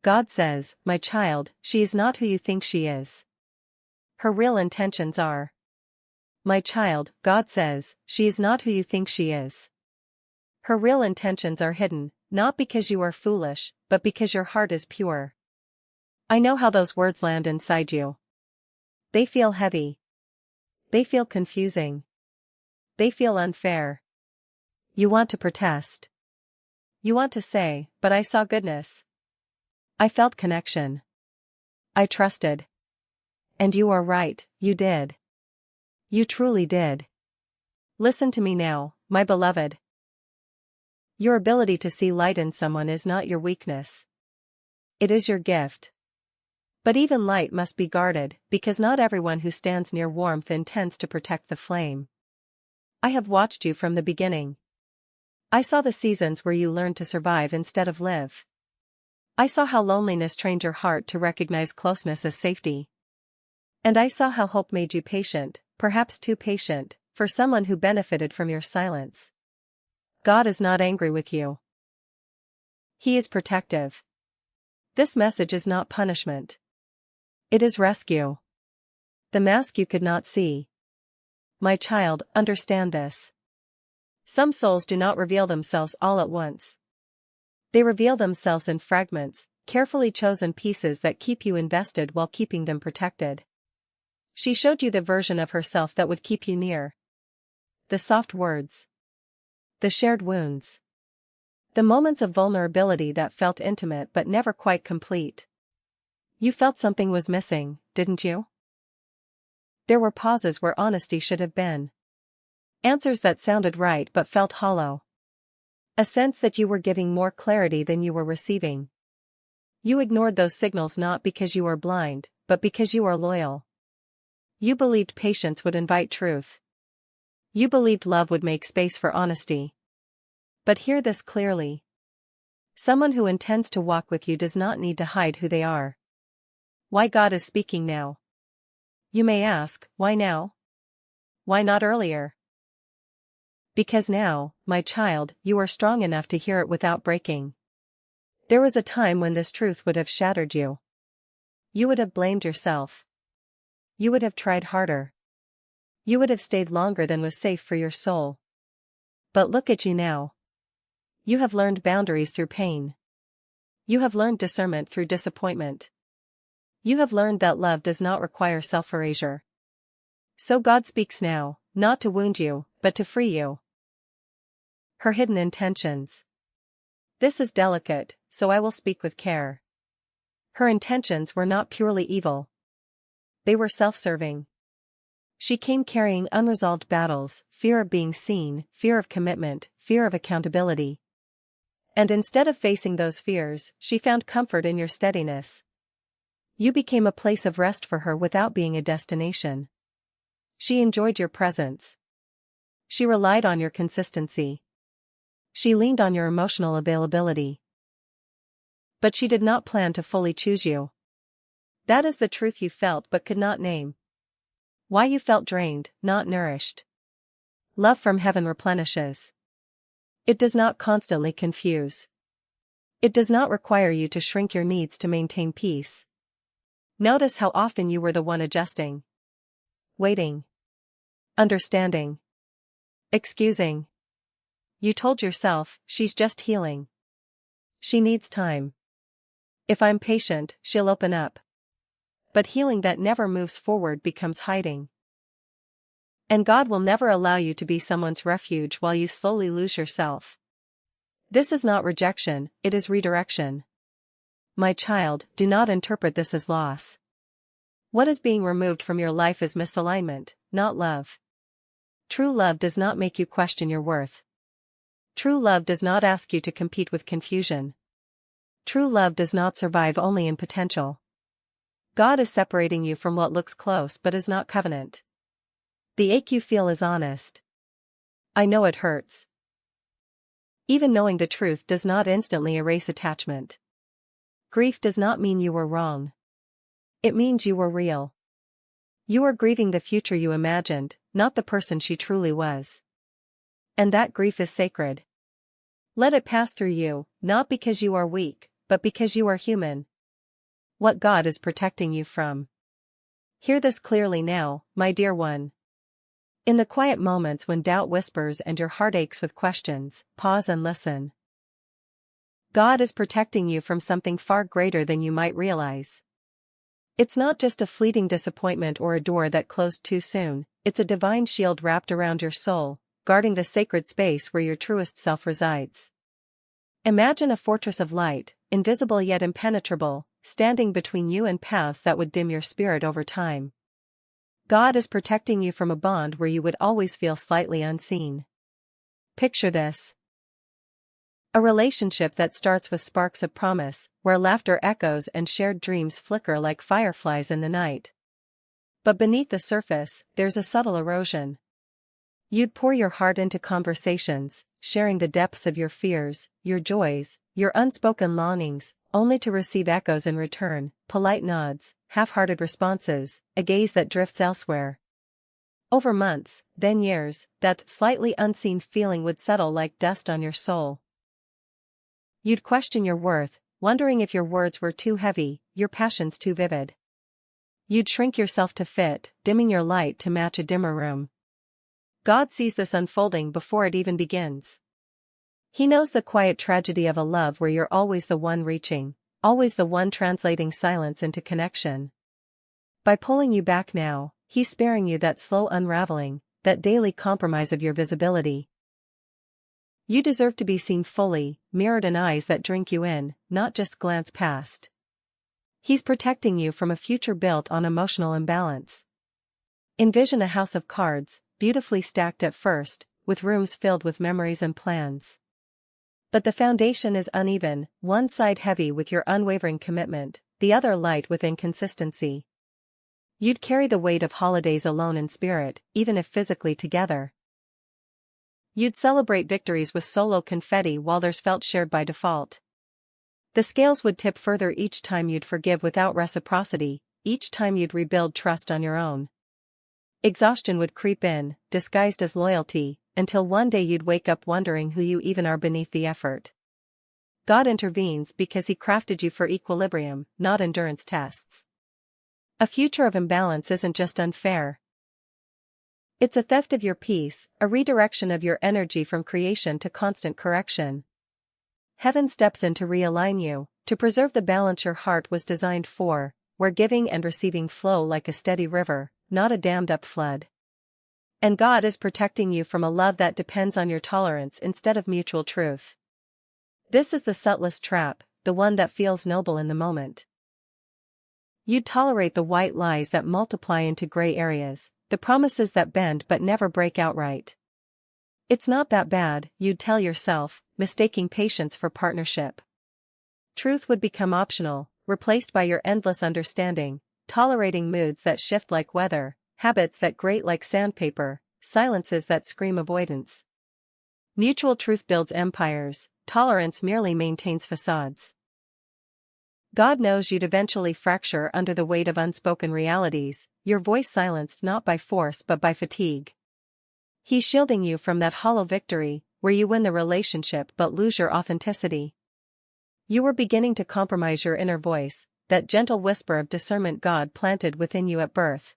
God says, my child, she is not who you think she is. Her real intentions are. My child, God says, she is not who you think she is. Her real intentions are hidden, not because you are foolish, but because your heart is pure. I know how those words land inside you. They feel heavy. They feel confusing. They feel unfair. You want to protest. You want to say, but I saw goodness. I felt connection. I trusted. And you are right, you did. You truly did. Listen to me now, my beloved. Your ability to see light in someone is not your weakness. It is your gift. But even light must be guarded, because not everyone who stands near warmth intends to protect the flame. I have watched you from the beginning. I saw the seasons where you learned to survive instead of live. I saw how loneliness trained your heart to recognize closeness as safety. And I saw how hope made you patient, perhaps too patient, for someone who benefited from your silence. God is not angry with you. He is protective. This message is not punishment. It is rescue. The mask you could not see. My child, understand this. Some souls do not reveal themselves all at once. They reveal themselves in fragments, carefully chosen pieces that keep you invested while keeping them protected. She showed you the version of herself that would keep you near. The soft words. The shared wounds. The moments of vulnerability that felt intimate but never quite complete. You felt something was missing, didn't you? There were pauses where honesty should have been. Answers that sounded right but felt hollow. A sense that you were giving more clarity than you were receiving. You ignored those signals not because you are blind, but because you are loyal. You believed patience would invite truth. You believed love would make space for honesty. But hear this clearly. Someone who intends to walk with you does not need to hide who they are. Why God is speaking now? You may ask, why now? Why not earlier? Because now, my child, you are strong enough to hear it without breaking. There was a time when this truth would have shattered you. You would have blamed yourself. You would have tried harder. You would have stayed longer than was safe for your soul. But look at you now. You have learned boundaries through pain. You have learned discernment through disappointment. You have learned that love does not require self-erasure. So God speaks now, not to wound you, but to free you. Her hidden intentions. This is delicate, so I will speak with care. Her intentions were not purely evil. They were self-serving. She came carrying unresolved battles, fear of being seen, fear of commitment, fear of accountability. And instead of facing those fears, she found comfort in your steadiness. You became a place of rest for her without being a destination. She enjoyed your presence. She relied on your consistency. She leaned on your emotional availability. But she did not plan to fully choose you. That is the truth you felt but could not name. Why you felt drained, not nourished. Love from heaven replenishes. It does not constantly confuse. It does not require you to shrink your needs to maintain peace. Notice how often you were the one adjusting. Waiting. Understanding. Excusing. You told yourself, she's just healing. She needs time. If I'm patient, she'll open up. But healing that never moves forward becomes hiding. And God will never allow you to be someone's refuge while you slowly lose yourself. This is not rejection, it is redirection. My child, do not interpret this as loss. What is being removed from your life is misalignment, not love. True love does not make you question your worth. True love does not ask you to compete with confusion. True love does not survive only in potential. God is separating you from what looks close but is not covenant. The ache you feel is honest. I know it hurts. Even knowing the truth does not instantly erase attachment. Grief does not mean you were wrong. It means you were real. You are grieving the future you imagined, not the person she truly was. And that grief is sacred. Let it pass through you, not because you are weak, but because you are human, what God is protecting you from. Hear this clearly now, my dear one. In the quiet moments when doubt whispers and your heart aches with questions, pause and listen. God is protecting you from something far greater than you might realize. It's not just a fleeting disappointment or a door that closed too soon, it's a divine shield wrapped around your soul, guarding the sacred space where your truest self resides. Imagine a fortress of light, invisible yet impenetrable, standing between you and paths that would dim your spirit over time. God is protecting you from a bond where you would always feel slightly unseen. Picture this. A relationship that starts with sparks of promise, where laughter echoes and shared dreams flicker like fireflies in the night. But beneath the surface, there's a subtle erosion. You'd pour your heart into conversations, sharing the depths of your fears, your joys, your unspoken longings, only to receive echoes in return, polite nods, half-hearted responses, a gaze that drifts elsewhere. Over months, then years, that slightly unseen feeling would settle like dust on your soul. You'd question your worth, wondering if your words were too heavy, your passions too vivid. You'd shrink yourself to fit, dimming your light to match a dimmer room. God sees this unfolding before it even begins. He knows the quiet tragedy of a love where you're always the one reaching, always the one translating silence into connection. By pulling you back now, He's sparing you that slow unraveling, that daily compromise of your visibility. You deserve to be seen fully, mirrored in eyes that drink you in, not just glance past. He's protecting you from a future built on emotional imbalance. Envision a house of cards, beautifully stacked at first, with rooms filled with memories and plans. But the foundation is uneven, one side heavy with your unwavering commitment, the other light with inconsistency. You'd carry the weight of holidays alone in spirit, even if physically together. You'd celebrate victories with solo confetti while theirs felt shared by default. The scales would tip further each time you'd forgive without reciprocity, each time you'd rebuild trust on your own. Exhaustion would creep in, disguised as loyalty, until one day you'd wake up wondering who you even are beneath the effort. God intervenes because He crafted you for equilibrium, not endurance tests. A future of imbalance isn't just unfair. It's a theft of your peace, a redirection of your energy from creation to constant correction. Heaven steps in to realign you, to preserve the balance your heart was designed for, where giving and receiving flow like a steady river, not a dammed-up flood. And God is protecting you from a love that depends on your tolerance instead of mutual truth. This is the subtlest trap, the one that feels noble in the moment. You'd tolerate the white lies that multiply into gray areas, the promises that bend but never break outright. It's not that bad, you'd tell yourself, mistaking patience for partnership. Truth would become optional, replaced by your endless understanding, tolerating moods that shift like weather, habits that grate like sandpaper, silences that scream avoidance. Mutual truth builds empires, tolerance merely maintains facades. God knows you'd eventually fracture under the weight of unspoken realities, your voice silenced not by force but by fatigue. He's shielding you from that hollow victory, where you win the relationship but lose your authenticity. You were beginning to compromise your inner voice, that gentle whisper of discernment God planted within you at birth.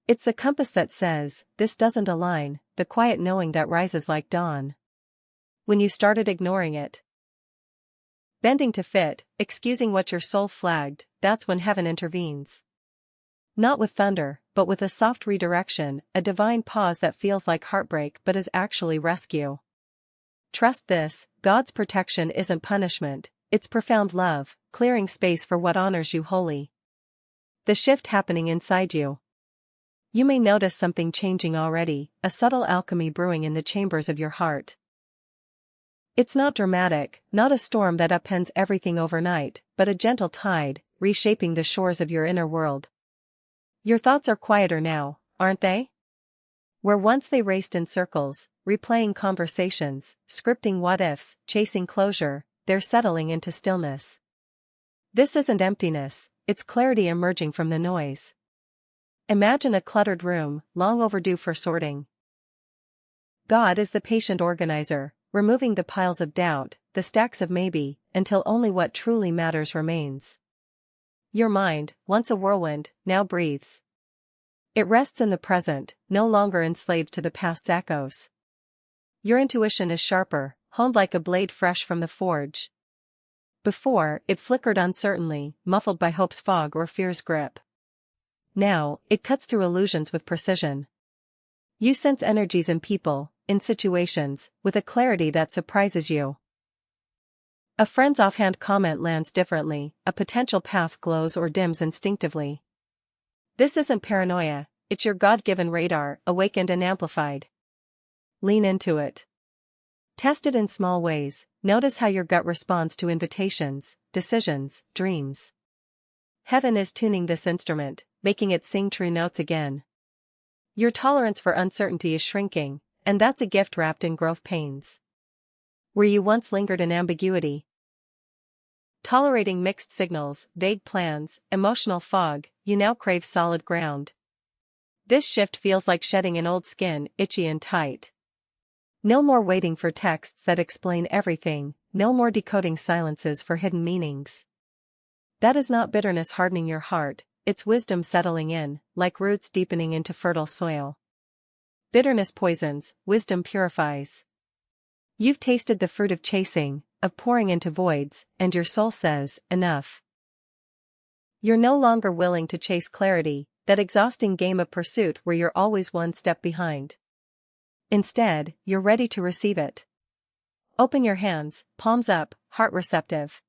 It's the compass that says, this doesn't align, the quiet knowing that rises like dawn. When you started ignoring it, bending to fit, excusing what your soul flagged, that's when heaven intervenes. Not with thunder, but with a soft redirection, a divine pause that feels like heartbreak but is actually rescue. Trust this, God's protection isn't punishment, it's profound love, clearing space for what honors you wholly. The shift happening inside you. You may notice something changing already, a subtle alchemy brewing in the chambers of your heart. It's not dramatic, not a storm that upends everything overnight, but a gentle tide, reshaping the shores of your inner world. Your thoughts are quieter now, aren't they? Where once they raced in circles, replaying conversations, scripting what-ifs, chasing closure, they're settling into stillness. This isn't emptiness, it's clarity emerging from the noise. Imagine a cluttered room, long overdue for sorting. God is the patient organizer, removing the piles of doubt, the stacks of maybe, until only what truly matters remains. Your mind, once a whirlwind, now breathes. It rests in the present, no longer enslaved to the past's echoes. Your intuition is sharper, honed like a blade fresh from the forge. Before, it flickered uncertainly, muffled by hope's fog or fear's grip. Now, it cuts through illusions with precision. You sense energies in people, in situations, with a clarity that surprises you. A friend's offhand comment lands differently, a potential path glows or dims instinctively. This isn't paranoia, it's your God-given radar, awakened and amplified. Lean into it. Test it in small ways, notice how your gut responds to invitations, decisions, dreams. Heaven is tuning this instrument, making it sing true notes again. Your tolerance for uncertainty is shrinking, and that's a gift wrapped in growth pains. Where you once lingered in ambiguity, tolerating mixed signals, vague plans, emotional fog, you now crave solid ground. This shift feels like shedding an old skin, itchy and tight. No more waiting for texts that explain everything, no more decoding silences for hidden meanings. That is not bitterness hardening your heart, it's wisdom settling in, like roots deepening into fertile soil. Bitterness poisons, wisdom purifies. You've tasted the fruit of chasing, of pouring into voids, and your soul says, enough. You're no longer willing to chase clarity, that exhausting game of pursuit where you're always one step behind. Instead, you're ready to receive it. Open your hands, palms up, heart receptive.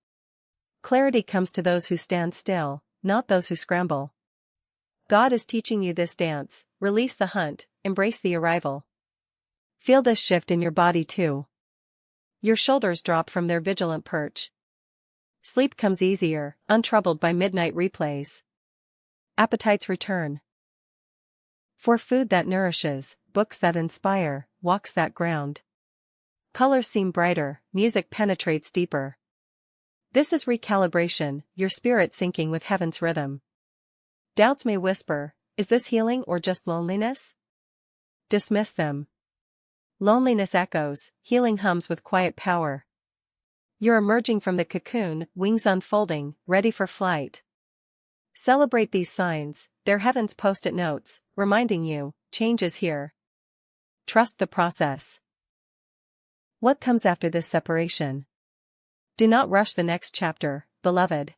Clarity comes to those who stand still, not those who scramble. God is teaching you this dance, release the hunt, embrace the arrival. Feel this shift in your body too. Your shoulders drop from their vigilant perch. Sleep comes easier, untroubled by midnight replays. Appetites return. For food that nourishes, books that inspire, walks that ground. Colors seem brighter, music penetrates deeper. This is recalibration, your spirit syncing with heaven's rhythm. Doubts may whisper, is this healing or just loneliness? Dismiss them. Loneliness echoes, healing hums with quiet power. You're emerging from the cocoon, wings unfolding, ready for flight. Celebrate these signs, they're heaven's post-it notes, reminding you, change is here. Trust the process. What comes after this separation? Do not rush the next chapter, beloved.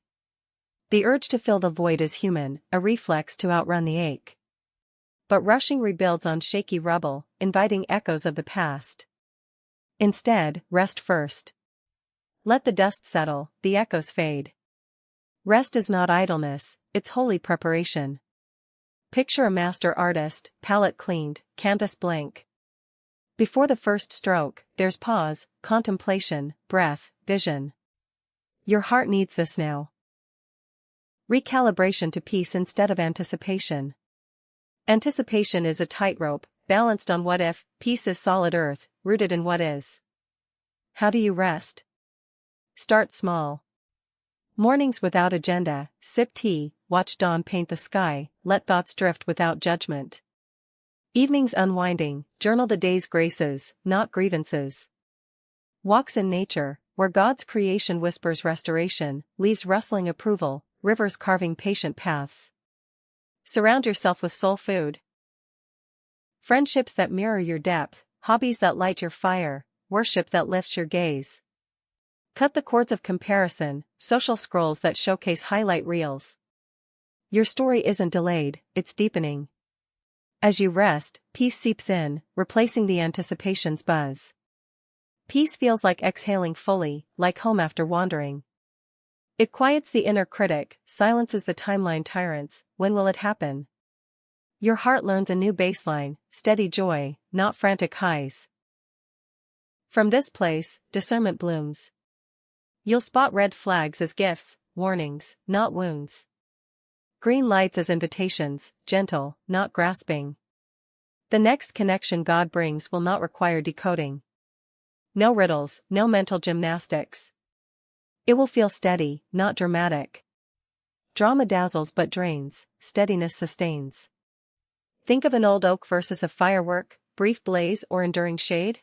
The urge to fill the void is human, a reflex to outrun the ache. But rushing rebuilds on shaky rubble, inviting echoes of the past. Instead, rest first. Let the dust settle, the echoes fade. Rest is not idleness, it's holy preparation. Picture a master artist, palette cleaned, canvas blank. Before the first stroke, there's pause, contemplation, breath, vision. Your heart needs this now. Recalibration to peace instead of anticipation. Anticipation is a tightrope, balanced on what if, peace is solid earth, rooted in what is. How do you rest? Start small. Mornings without agenda, sip tea, watch dawn paint the sky, let thoughts drift without judgment. Evenings unwinding, journal the day's graces, not grievances. Walks in nature, where God's creation whispers restoration, leaves rustling approval, rivers carving patient paths. Surround yourself with soul food. Friendships that mirror your depth, hobbies that light your fire, worship that lifts your gaze. Cut the cords of comparison, social scrolls that showcase highlight reels. Your story isn't delayed, it's deepening. As you rest, peace seeps in, replacing the anticipation's buzz. Peace feels like exhaling fully, like home after wandering. It quiets the inner critic, silences the timeline tyrants, when will it happen? Your heart learns a new baseline, steady joy, not frantic highs. From this place, discernment blooms. You'll spot red flags as gifts, warnings, not wounds. Green lights as invitations, gentle, not grasping. The next connection God brings will not require decoding. No riddles, no mental gymnastics. It will feel steady, not dramatic. Drama dazzles but drains, steadiness sustains. Think of an old oak versus a firework, brief blaze or enduring shade?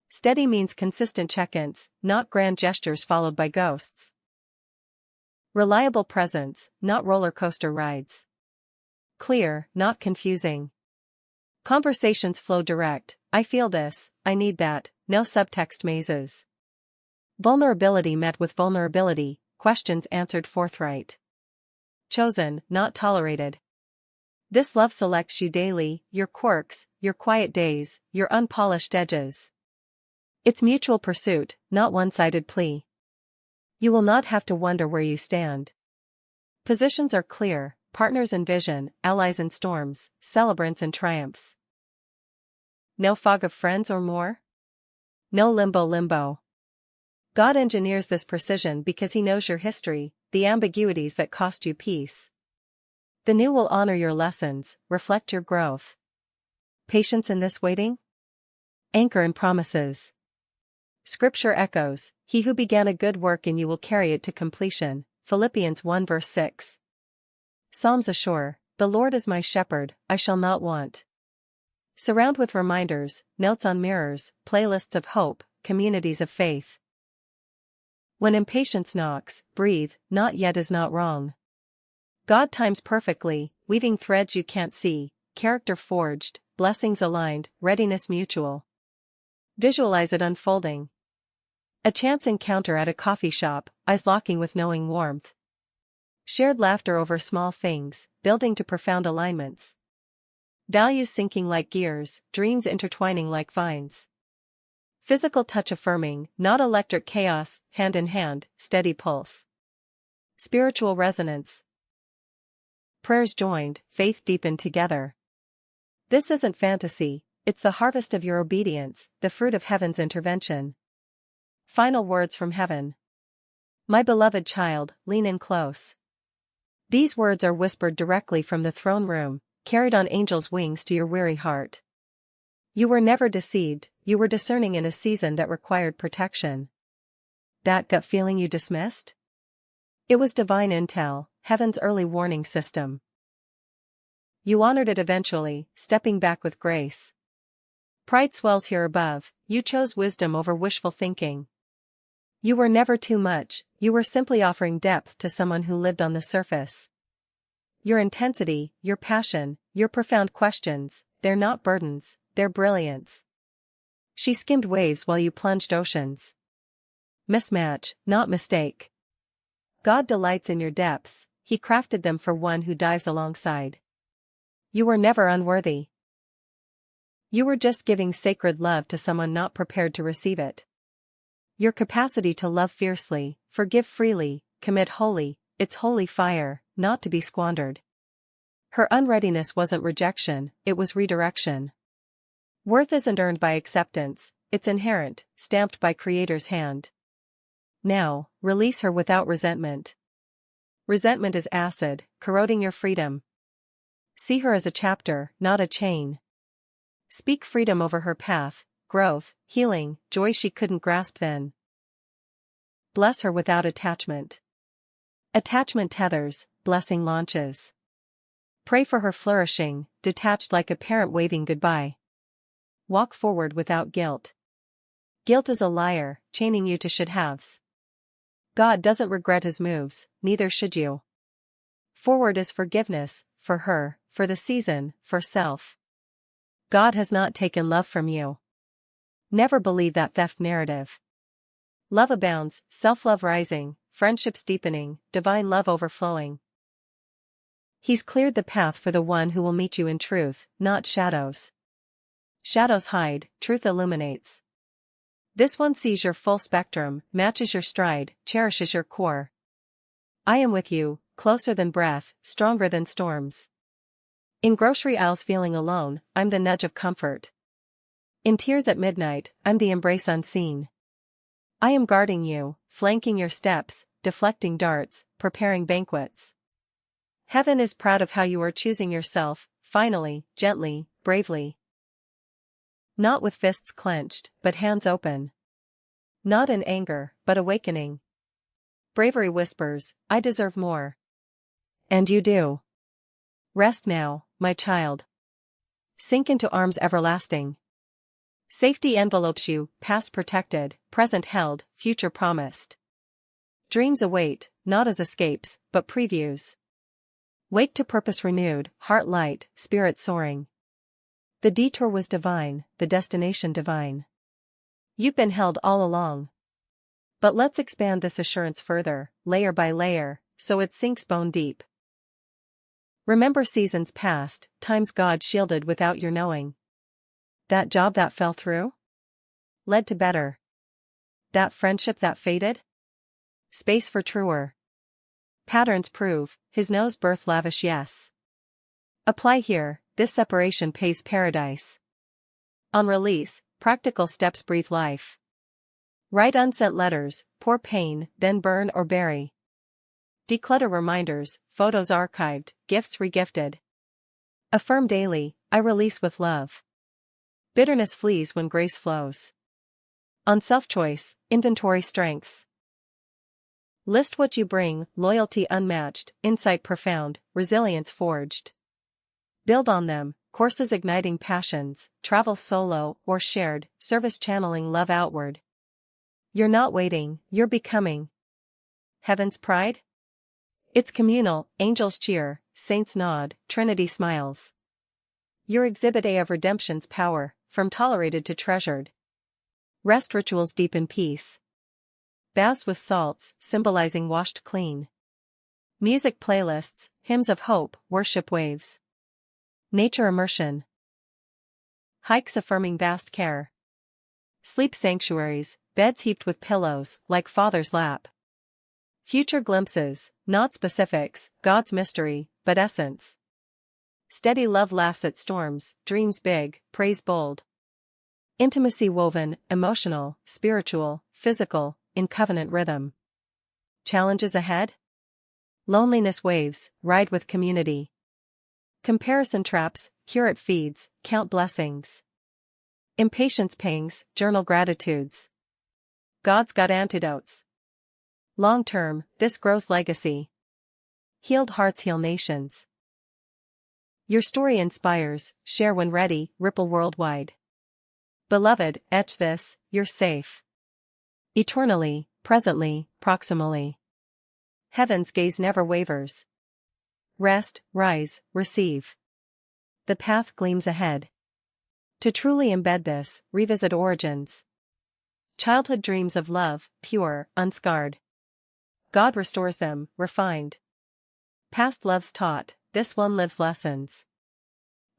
Steady means consistent check-ins, not grand gestures followed by ghosts. Reliable presence, not roller coaster rides. Clear, not confusing. Conversations flow direct, I feel this, I need that, no subtext mazes. Vulnerability met with vulnerability, questions answered forthright. Chosen, not tolerated. This love selects you daily, your quirks, your quiet days, your unpolished edges. It's mutual pursuit, not one-sided plea. You will not have to wonder where you stand. Positions are clear, partners in vision, allies in storms, celebrants in triumphs. No fog of friends or more? No limbo. God engineers this precision because He knows your history, the ambiguities that cost you peace. The new will honor your lessons, reflect your growth. Patience in this waiting? Anchor in promises. Scripture echoes, He who began a good work in you will carry it to completion, Philippians 1 verse 6. Psalms assure, the Lord is my shepherd, I shall not want. Surround with reminders, notes on mirrors, playlists of hope, communities of faith. When impatience knocks, breathe, not yet is not wrong. God times perfectly, weaving threads you can't see, character forged, blessings aligned, readiness mutual. Visualize it unfolding. A chance encounter at a coffee shop, eyes locking with knowing warmth. Shared laughter over small things, building to profound alignments. Values syncing like gears, dreams intertwining like vines. Physical touch affirming, not electric chaos, hand in hand, steady pulse. Spiritual resonance. Prayers joined, faith deepened together. This isn't fantasy, it's the harvest of your obedience, the fruit of heaven's intervention. Final words from heaven. My beloved child, lean in close. These words are whispered directly from the throne room, carried on angels' wings to your weary heart. You were never deceived, you were discerning in a season that required protection. That gut feeling you dismissed? It was divine intel, heaven's early warning system. You honored it eventually, stepping back with grace. Pride swells here above, you chose wisdom over wishful thinking. You were never too much, you were simply offering depth to someone who lived on the surface. Your intensity, your passion, your profound questions, they're not burdens, they're brilliance. She skimmed waves while you plunged oceans. Mismatch, not mistake. God delights in your depths, He crafted them for one who dives alongside. You were never unworthy. You were just giving sacred love to someone not prepared to receive it. Your capacity to love fiercely, forgive freely, commit wholly, it's holy fire, not to be squandered. Her unreadiness wasn't rejection, it was redirection. Worth isn't earned by acceptance, it's inherent, stamped by Creator's hand. Now, release her without resentment. Resentment is acid, corroding your freedom. See her as a chapter, not a chain. Speak freedom over her path, growth, healing, joy she couldn't grasp then. Bless her without attachment. Attachment tethers, blessing launches. Pray for her flourishing, detached like a parent waving goodbye. Walk forward without guilt. Guilt is a liar, chaining you to should-haves. God doesn't regret His moves, neither should you. Forward is forgiveness, for her, for the season, for self. God has not taken love from you. Never believe that theft narrative. Love abounds, self-love rising, friendships deepening, divine love overflowing. He's cleared the path for the one who will meet you in truth, not shadows. Shadows hide, truth illuminates. This one sees your full spectrum, matches your stride, cherishes your core. I am with you, closer than breath, stronger than storms. In grocery aisles feeling alone, I'm the nudge of comfort. In tears at midnight, I'm the embrace unseen. I am guarding you, flanking your steps, deflecting darts, preparing banquets. Heaven is proud of how you are choosing yourself, finally, gently, bravely. Not with fists clenched, but hands open. Not in anger, but awakening. Bravery whispers, I deserve more. And you do. Rest now, my child. Sink into arms everlasting. Safety envelopes you, past protected, present held, future promised. Dreams await, not as escapes, but previews. Wake to purpose renewed, heart light, spirit soaring. The detour was divine, the destination divine. You've been held all along. But let's expand this assurance further, layer by layer, so it sinks bone deep. Remember seasons past, times God shielded without your knowing. That job that fell through? Led to better. That friendship that faded? Space for truer. Patterns prove, his nose birth lavish yes. Apply here, this separation paves paradise. On release, practical steps breathe life. Write unsent letters, pour pain, then burn or bury. Declutter reminders, photos archived, gifts regifted. Affirm daily, I release with love. Bitterness flees when grace flows. On self-choice, inventory strengths. List what you bring, loyalty unmatched, insight profound, resilience forged. Build on them, courses igniting passions, travel solo or shared, service channeling love outward. You're not waiting, you're becoming. Heaven's pride? It's communal, angels cheer, saints nod, Trinity smiles. You're exhibit A of redemption's power, from tolerated to treasured. Rest rituals deep in peace. Baths with salts, symbolizing washed clean. Music playlists, hymns of hope, worship waves. Nature immersion. Hikes affirming vast care. Sleep sanctuaries, beds heaped with pillows, like Father's lap. Future glimpses, not specifics, God's mystery, but essence. Steady love laughs at storms, dreams big, praise bold. Intimacy woven, emotional, spiritual, physical, in covenant rhythm. Challenges ahead? Loneliness waves, ride with community. Comparison traps, cure it feeds, count blessings. Impatience pangs, journal gratitudes. God's got antidotes. Long term, this grows legacy. Healed hearts heal nations. Your story inspires, share when ready, ripple worldwide. Beloved, etch this, you're safe. Eternally, presently, proximally. Heaven's gaze never wavers. Rest, rise, receive. The path gleams ahead. To truly embed this, revisit origins. Childhood dreams of love, pure, unscarred. God restores them, refined. Past loves taught, this one lives lessons.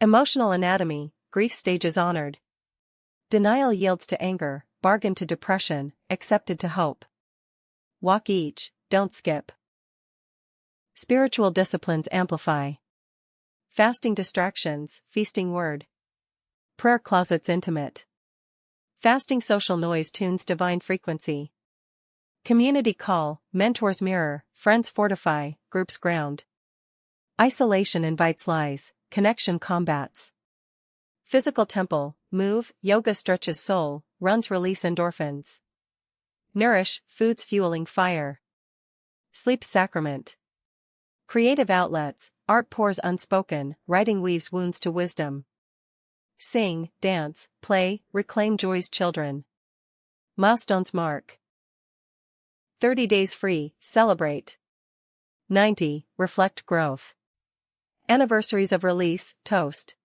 Emotional anatomy, grief stages honored. Denial yields to anger, bargain to depression, accepted to hope. Walk each, don't skip. Spiritual disciplines amplify. Fasting distractions, feasting word. Prayer closets intimate. Fasting social noise tunes divine frequency. Community call, mentors mirror, friends fortify, groups ground. Isolation invites lies, connection combats. Physical temple, move, yoga stretches soul, runs release endorphins. Nourish, foods fueling fire. Sleep sacrament. Creative outlets, art pours unspoken, writing weaves wounds to wisdom. Sing, dance, play, reclaim joy's children. Milestones mark. 30 days free, celebrate. 90, reflect growth. Anniversaries of release, toast.